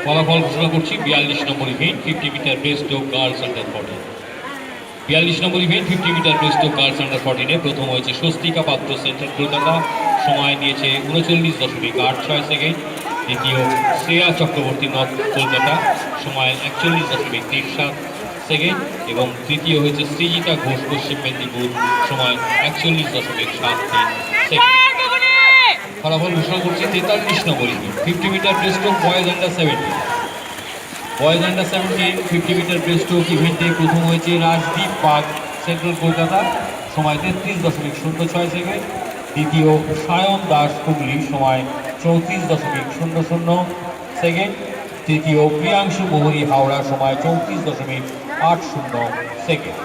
ফলাফল ঘোষণা করছি 42 নম্বর ইভেন্ট 50 মিটার ব্রেস্ট ও গার্লস আন্ডার 14। 42 নম্বর ইভেন্ট 50 মিটার ব্রেস্ট ও গার্লস আন্ডার 14-এ প্রথম হয়েছে স্বস্তিকা পাত্র, সেন্ট্রাল কলকাতা, সময় নিয়েছে 39.86 সেকেন্ড। দ্বিতীয় শ্রেয়া চক্রবর্তী, নর্থ কলকাতা, সময় 41.37 সেকেন্ড। এবং তৃতীয় হয়েছে সৃজিতা ঘোষ, পশ্চিম মেদিনীপুর, সময় 41.73 সেকেন্ড। ফলাফল ঘোষণা করছি 43 নম্বর ইভেন্ট 50 মিটার ব্রেস্ট ও boys under 17। Boys under 17 50 metre breast ও ইভেন্টে প্রথম হয়েছে রাজদীপ পাগ, সেন্ট্রাল কলকাতা, সময় 33.06 সেকেন্ড। দ্বিতীয় সায়ন দাস, হুগলি, সময় 34.00 সেকেন্ড। তৃতীয় প্রিয়াংশু মোহরি, হাওড়া, সময় 34.80 সেকেন্ড।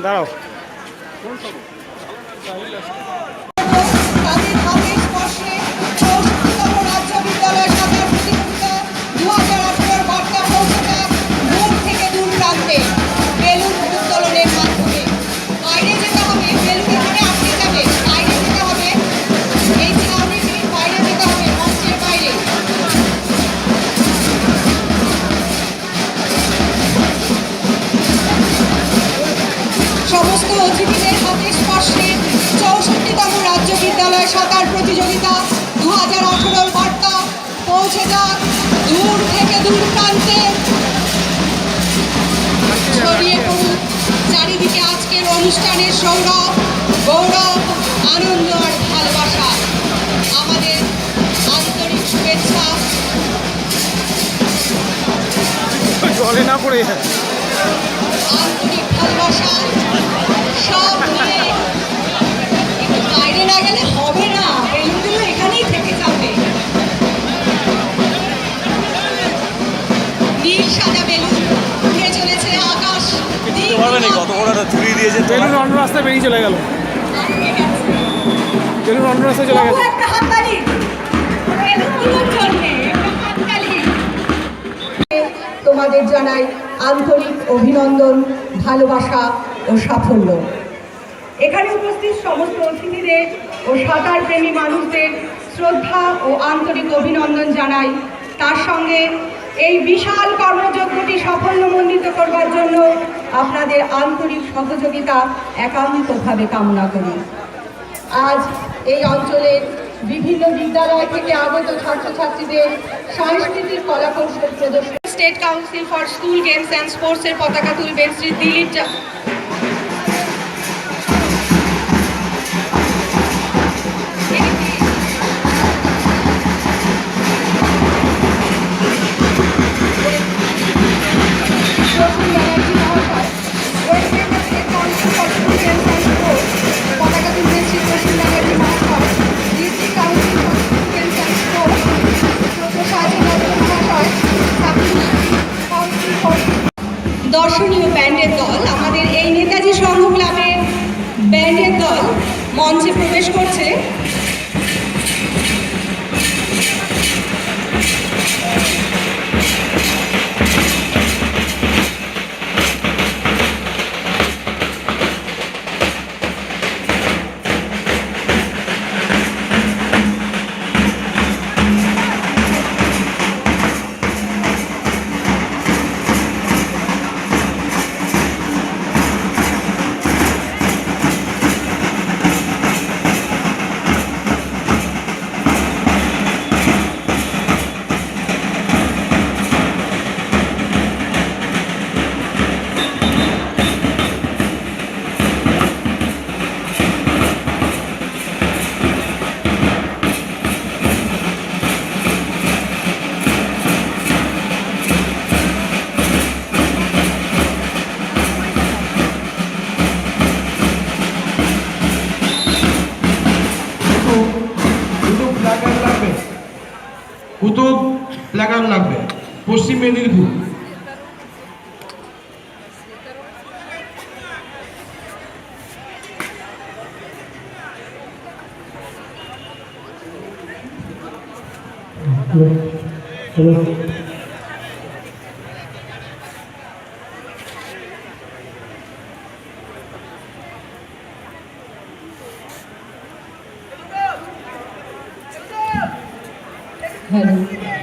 দাঁড়াও। সমস্ত অতিথিদের হাতে স্পর্শে 64তম রাজ্য বিদ্যালয় সাঁতার প্রতিযোগিতা 2018 বার্তা পৌঁছে যাক দূর থেকে দূর প্রান্তে, ছড়িয়ে পড়ুক চারিদিকে আজকের অনুষ্ঠানের সৌরভ, গৌরব, আনন্দ আর ভালোবাসা। আমাদের আন্তরিক শুভেচ্ছা। জলে না পড়ে আন্তরিক ভালোবাসা সব নিয়ে একটু বাইরে না গেলে হবে না, বেলুনগুলো এখানেই থেকে যাবে। নীল সাদা বেলুন উড়ে চলেছে আকাশ, কত বড় একটা চুরি দিয়েছে, বেলুন অন্য রাস্তায় বেরিয়ে চলে গেল, বেলুন অন্য রাস্তায় চলে গেল। একটা হাততালি বেলুনগুলোর জন্য, একটা হাততালি। তোমাদের জানাই আন্তরিক অভিনন্দন, ভালোবাসা ও সাফল্য। এখানে উপস্থিত সমস্ত অতিথিদের ও সাঁতার প্রেমী মানুষদের শ্রদ্ধা ও আন্তরিক অভিনন্দন জানাই। তার সঙ্গে এই বিশাল কর্মযজ্ঞটি সাফল্যমণ্ডিত করবার জন্য আপনাদের আন্তরিক সহযোগিতা একান্তভাবে কামনা করি। আজ এই অঞ্চলের বিভিন্ন বিদ্যালয় থেকে আগত ছাত্রছাত্রীদের সাংস্কৃতিক কলাকৌশল প্রদর্শন state council for school games and স্পোর্টসের পতাকা তুলবেন শ্রী দিলীপ মঞ্চে প্রবেশ করছে। কুতুব প্ল্যাকার্ড লাগবে পশ্চিম মেদিনীপুর। হ্যালো।